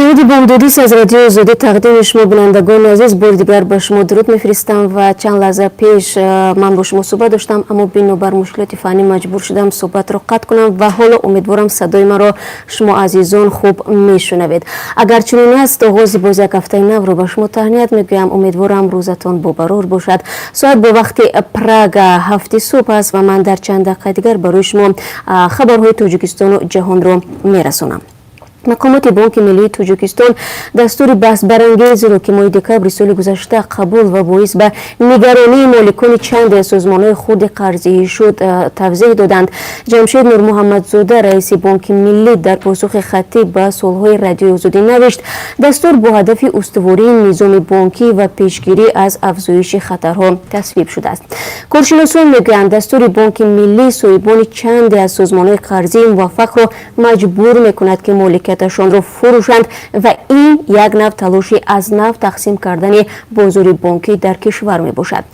نمود بامدادی از رادیو آزادی تقدیم شما بینندگان عزیز بار دیگر به شما درود میفرستم و چند لحظه پیش من با شما صحبت داشتم اما بنابر مشکلات فنی مجبور شدم صحبت را قطع کنم و حالا امیدوارم صدای ما را شما عزیزان خوب میشنوید. اگر چنین است آغاز باز یک هفته نو را به شما تهنیت میگویم. امیدوارم روزتان بابرور باشد. ساعت به وقت پراگ 7 صبح است و من در چند دقیقه دیگر برای شما خبرهای تاجیکستان و جهان را میرسانم. مقامات بانک ملی تاجیکستان دستور بحث برانگیزی را که ماه دکبر سال گذشته قبول و باعث به نگرانی مالکان چند از سازمان‌های خرد قرضه‌ای شد توضیح دادند. جمشید نور محمد زاده رئیس بانک ملی در پاسخ خطی به سوال‌های رادیو آزادی نوشت دستور با هدف استواری نظام بانکی و پیشگیری از افزایش خطرها تصویب شده است. کارشناسان میگویند دستور بانک ملی صاحبان چند از سازمان‌های قرضه‌ای موفق را مجبور می‌کند که مالکیتشان را فروشند و این یک نوع تلاشی از نو تقسیم کردن بازار بانکی در کشور می باشد.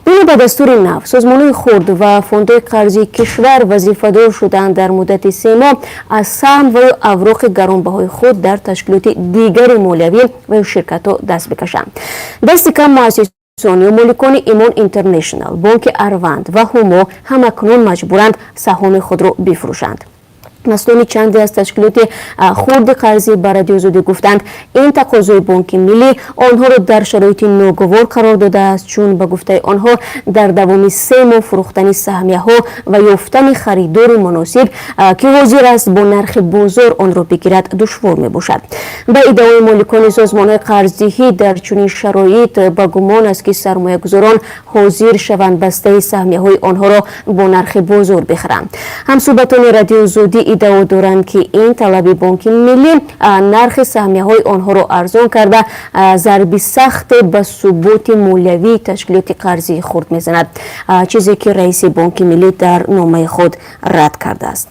بنا به دستور نو سازمان‌های خرد و فوندهای قرضی کشور وظیفه‌دار شدند در مدت 3 ماه از سهم و اوراق گرانبهای خود در تشکیلات دیگر مالیوی و شرکت‌ها دست بکشند. دست کم مؤسسات و مالکان ایمان اینترنشنال، بانک اروند و هومو همکنون مجبورند سهام خود را بفروشند. مسئولین چندی از تشکیلات خرد قرضی به رادیو آزادی گفتند این تقاضای بانک ملی آنها را در شرایط ناگوار قرار داده است، چون به گفته آنها در دوام 3 ماه فروختن سهمیه ها و یافتن خریدار مناسب که حاضر است با نرخ بازار آن را بگیرد دشوار می باشد. به ادعای مالکان سازمان قرضه‌ای در چنین شرایط با گمان است که سرمایه گذاران حاضر شوند بسته سهمیه های آنها را با نرخ بازار بخرند. همصحبتان رادیو آزادی ادعا دارند که این طلب بانک ملی نرخ سهمیه های آنها را ارزان کرده ضرب سخت به ثبات مالیوی تشکیلات قرضی خرد میزند، چیزی که رئیس بانک ملی در نامه خود رد کرده است.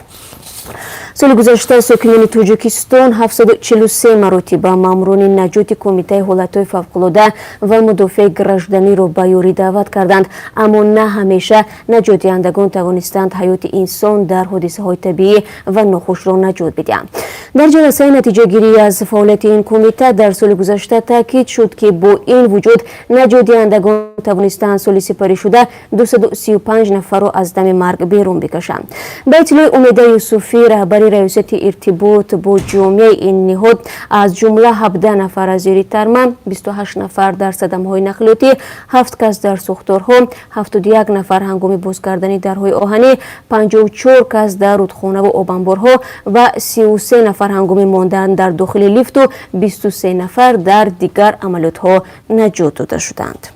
سال گذشته ساکنان تاجیکستان 743 مراتب ماموران نجات کمیته حالتهای فوق‌العاده و مدافع گراژدانی را به یاری دعوت کردند، اما نه همیشه نجات دهندگان توانستند حیات انسان در حادثه های طبیعی و ناخوش را نجات بدهند. در جلسه نتیجه گیری از فعالیت این کمیته در سال گذشته تاکید شد که با این وجود نجات دهندگان توانستند سال سپری شده 235 نفر را از دم مرگ بیرون بکشند. به اطلاع امید یوسفی رهبر ریاست ارتباط با جامعه این نهاد از جمله 17 نفر از زیر ترمیم، 28 نفر در صدمه‌های نقلیاتی، 7 کس در سوختارها، 71 نفر هنگام باز کردن درهای آهنی، 54 کس در رودخانه و آبانبارها و 33 نفر هنگام ماندن در داخل لیفت و 23 نفر در دیگر عملیات‌ها نجات داده شدند.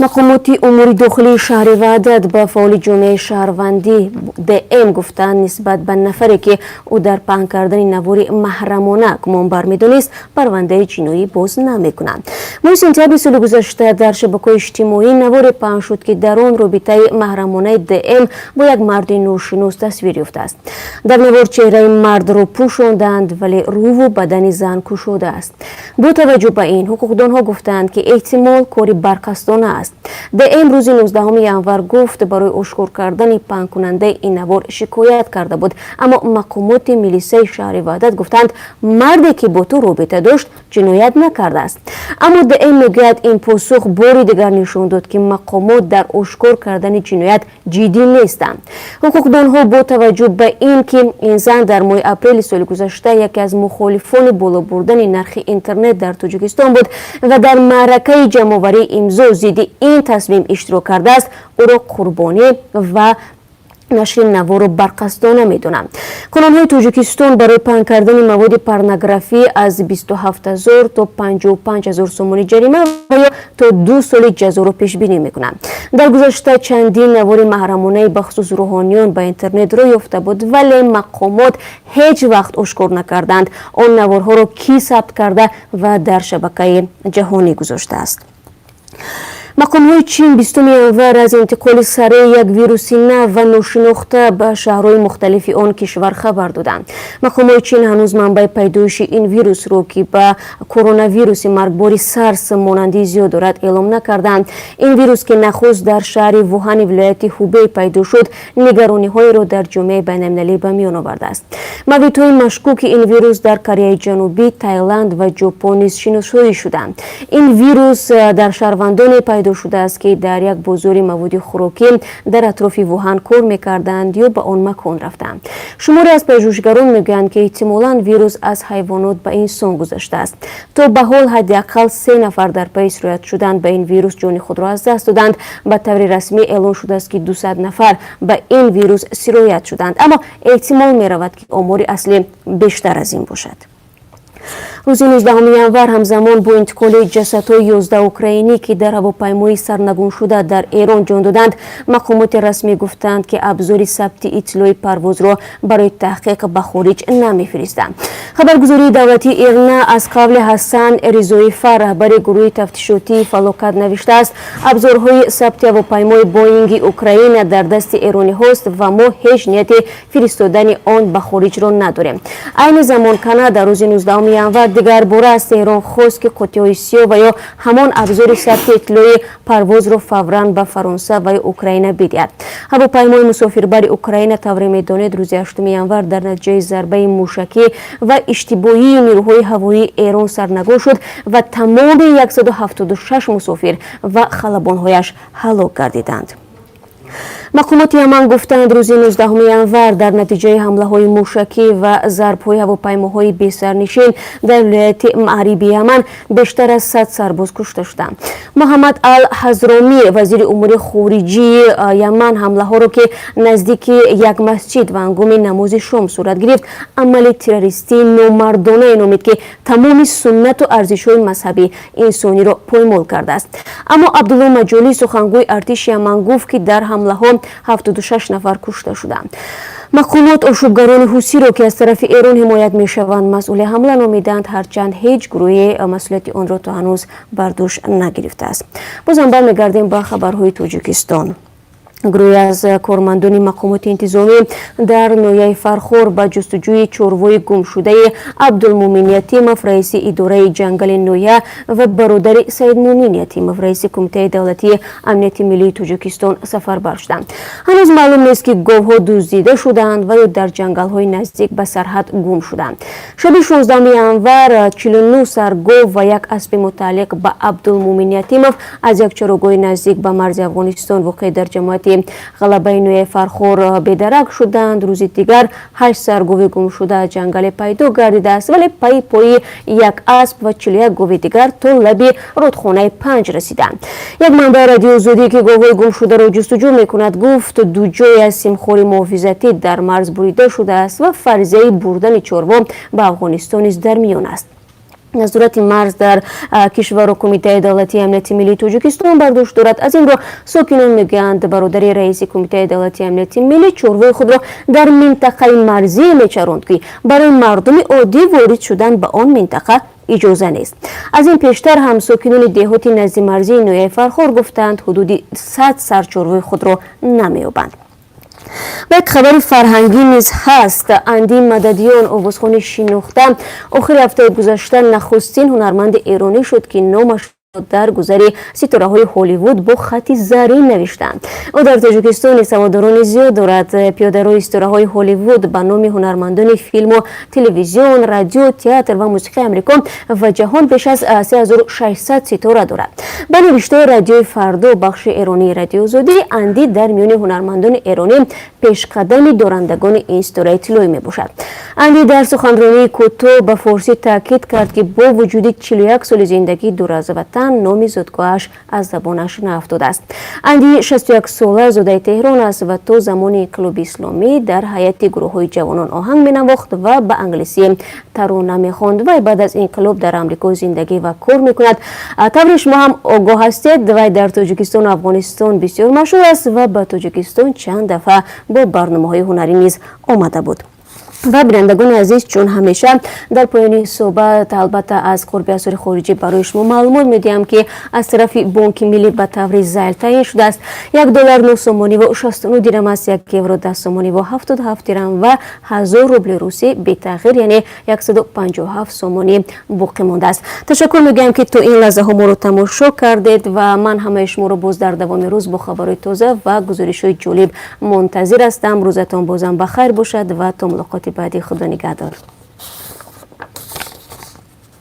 مقامات امور داخلی شهر وحدت به فعال جامعه شهروندی DM گفتند نسبت به نفری که او در پهن کردن نوار محرمانه گمان برمی‌دانست پرونده جنایی باز نمی‌کنند. ماه سپتامبر سال گذشته در شبکه‌های اجتماعی نوار پهن شد که در آن رابطه محرمانه DM با یک مرد ناشناس تصویر یافته است. در نوار چهره مرد را پوشاندند ولی رو و بدن زن گشوده است. با توجه به این حقوقدانها گفتند که احتمال کاری برخاستانه است. DM روز 19 ژانویه گفت برای آشکار کردن پهن کننده این نوار شکایت کرده بود، اما مقامات میلیسه شهر وحدت گفتند مردی که با تو رابطه داشت جنایت نکرده است. اما DM میگوید این پاسخ باری دیگر نشان داد که مقامات در آشکار کردن جنایت جدی نیستند. حقوقدانها با توجه به این که این زن در ماه اپریل سال گذشته یکی از مخالفان بالا بردن نرخ اینترنت در تاجیکستان بود و در معرکه جمع‌آوری امضا ضد این تصمیم اشتراک کرده است، او را قربانی و نشر نوار برقصدانه میدونم. قانون‌های تاجیکستان برای پهن کردن مواد پورنوگرافی از 27,000 تا 55,000 سومانی جریمه و یا تا 2 سال جزا را پیش بینی میکنند. در گذشته چندین نوار محرمانه بخصوص روحانیان به اینترنت را یافته بود ولی مقامات هیچ وقت آشکار نکردند آن نوارها را کی ثبت کرده و در شبکه جهانی گذاشته است. мақомҳои чин 20 январ аз интиқоли сареи як вируси нав ва ношинохта ба шаҳрҳои мухталифи он кишвар хабар доданд. мақомҳои чин ҳанӯз манбаи пайдоиши ин вирусро ки ба коронавируси маргбори сарс монандии зиёд дорад эълом накарданд. ин вирус ки нахуст дар шаҳри вуҳани вилояти ҳубей пайдо шуд, нигарониҳоеро дар ҷомеаи байналмилалӣ ба миён овардааст. мавидҳои машкуки ин вирус дар Кореяи ҷанубӣ, Таиланд ва Ҷопон низ шиносоӣ шуданд. ин вирус дар шаҳрвандоне пайдо шудааст ки дар як бозори маводи хӯрокӣ дар атрофи вуҳан кор мекарданд ё ба он макон рафтанд. шуморе аз пажӯҳишгарон мегӯянд ки эҳтимолан вирус аз ҳайвонот ба инсон гузаштааст. то ба ҳол ҳадди аққал 3 нафар дар пайи сироят шудан ба ин вирус ҷони худро аз даст доданд. ба таври расмӣ эълон шудааст ки 200 нафар ба ин вирус сироят шуданд, аммо эҳтимол меравад ки омори аслӣ бештар аз ин бошад. рӯзи 19 январ ҳамзамон бо интиқоли ҷасадҳои 11 украинӣ ки дар ҳавопаймои сарнагуншуда дар Эрон ҷон доданд, мақомоти расмӣ гуфтанд ки абзори сабти иттилои парвозро барои таҳқиқ ба хориҷ намефиристанд. хабаргузории давлатии ИРНА аз қавли Ҳасан Ризоифар, раҳбари гурӯҳи тафтишотии фалокат навиштааст: абзорҳои сабти ҳавопаймои Боинги Украина дар дасти эрониҳост ва мо ҳеҷ нияти фиристодани он ба хориҷро надорем. айни замон Канада рӯзи 19 январ дигар бора аз Теҳрон хост ки қуттиҳои сиёҳ ва ё ҳамон абзори сабти иттилои парвозро фавран ба Фаронса ва ё Украина бидиҳад. ҳавопаймои мусофирбари Украина тавре медонед рӯзи 8 январ дар натиҷаи зарбаи мушакӣ ва иштибоҳии нирӯҳои ҳавоии Эрон сарнагун шуд ва тамоми 176 мусофир ва халабонҳояш ҳалок гардиданд. мақомоти Яман гуфтанд рӯзи 19 январ дар натиҷаи ҳамлаҳои мушакӣ ва зарбҳои ҳавопаймоҳои бесарнишин дар вилояти Маъриби Яман бештар аз 100 сарбоз кушта шуданд. Муҳаммад Ал-Ҳазромӣ, вазири умури хориҷии Яман, ҳамлаҳоро ки наздики як масҷид ва ҳангоми намози шом сурат гирифт, амали террористии номардоное номид ки тамоми суннату арзишҳои мазҳаби инсониро поймол кардааст. аммо Абдулло Маҷолӣ, сухангӯи артиши Яман, гуфт ки дар ҳамлаҳо 76 нафар кушта шуданд. мақомот ошӯбгарони ҳусиро ки аз тарафи Эрон ҳимоят мешаванд масъули ҳамла номиданд, ҳарчанд ҳеҷ гурӯҳе масъулияти онро то ҳанӯз бар дӯш нагирифтааст. бозам бармегардем ба хабарҳои Тоҷикистон. гурӯҳе аз кормандони мақомоти интизомӣ дар ноҳияи Фархор ба ҷустуҷӯи чорвои гумшудаи Абдулмумин Ятимов, раиси идораи ҷангали ноҳия, ва бародари Саидмумин Ятимов, раиси Кумитаи давлатии амнияти миллии Тоҷикистон сафарбар шуданд. ҳанӯз маълум нест ки говҳо дуздида шуданд ва ё дар ҷангалҳои наздик ба сарҳад гум шуданд. шаби 16 январ 49 саргов ва як аспи мутааллиқ ба Абдулмумин Ятимов аз як чорогоҳи наздик ба марзи Афғонистон воқеъ дар ҷамоати ғалабаи ноҳияи Фархор бедарак шуданд. рӯзи дигар 8 саргови гумшуда аз ҷангале пайдо гардидааст, вале пайи пои як асп ва 41 гови дигар то лаби рудхонаи 5 расиданд. як манбаи радиои Озодӣ ки говҳои гумшударо ҷустуҷӯ мекунад гуфт ду ҷои аз симхори муҳофизатӣ дар марз бурида шудааст ва фарзияи бурдани чорво ба Афғонистон низ дар миён аст. назорати марз дар кишвару Кумитаи давлатии амнияти миллии Тоҷикистон бардошт дорад. аз инро сокинон мегӯянд бародари раиси Кумитаи давлатии амнияти миллӣ чорвои худро дар минтақаи марзӣ мечаронд ки барои мардуми оддӣ ворид шудан ба он минтақа иҷоза нест. аз ин пештар ҳам сокинони деҳоти назди марзии ноҳияи Фархор гуфтанд ҳудуди 100 сар чорвои худро намеёбанд. و یک خبر فرهنگی نیز هست. اندی مددیان آوازخوان شناخته آخر هفته گذشته نخستین هنرمند ایرانی شد که نامش در گذری ستاره‌های هالیوود با خط زرین نوشتند. او در تاجیکستان سواداران زیاد دارد. پیاده‌روی ستاره‌های هالیوود به نام هنرمندان فیلم و تلویزیون، رادیو، تئاتر و موسیقی آمریکا و جهان بیش از 3600 ستاره دارد. به نوشته رادیوی فردا بخش ایرانی رادیو آزادی، اندی در میان هنرمندان ایرانی پیشقدمی دارندگان این ستاره طلایی میباشد. اندی در سخنرانی کوتاه به فارسی تاکید کرد که با وجود 41 سال زندگی دور از وطن نام زادگاهش از زبانش نیفتاده است. اندی 61 ساله زاده تهران است و تا زمان انقلاب اسلامی در هیئت گروه‌های جوانان آهنگ می‌نواخت و به انگلیسی ترانه می‌خواند و بعد از انقلاب در آمریکا زندگی و کار می‌کند. طبعا شما هم آگاه هستید و در تاجیکستان و افغانستان بسیار مشهور است و به تاجیکستان چند دفعه با برنامه‌های هنری نیز آمده بود. و بینندگان عزیز، چون همیشه در پایان صحبت البته از قرب اسعار خارجی برای شما معلومات میدیم که از طرف بانک ملی به طور ذیل تعیین شده است $1 9 سومانی و 69 درم است، $1 یورو 10 سومانی و 77 درم و 1000 روبل روسی بی تغییر یعنی 157 سومانی باقی مانده است. تشکر میگم که تو این لحظه ها ما رو تماشا کردید و من همه شما رو باز در دوام روز با خبرهای تازه و گزارش‌های جالب منتظر هستم. روزتان بازم بخیر باشد و تا ملاقات بعدی. خدا نگهدار.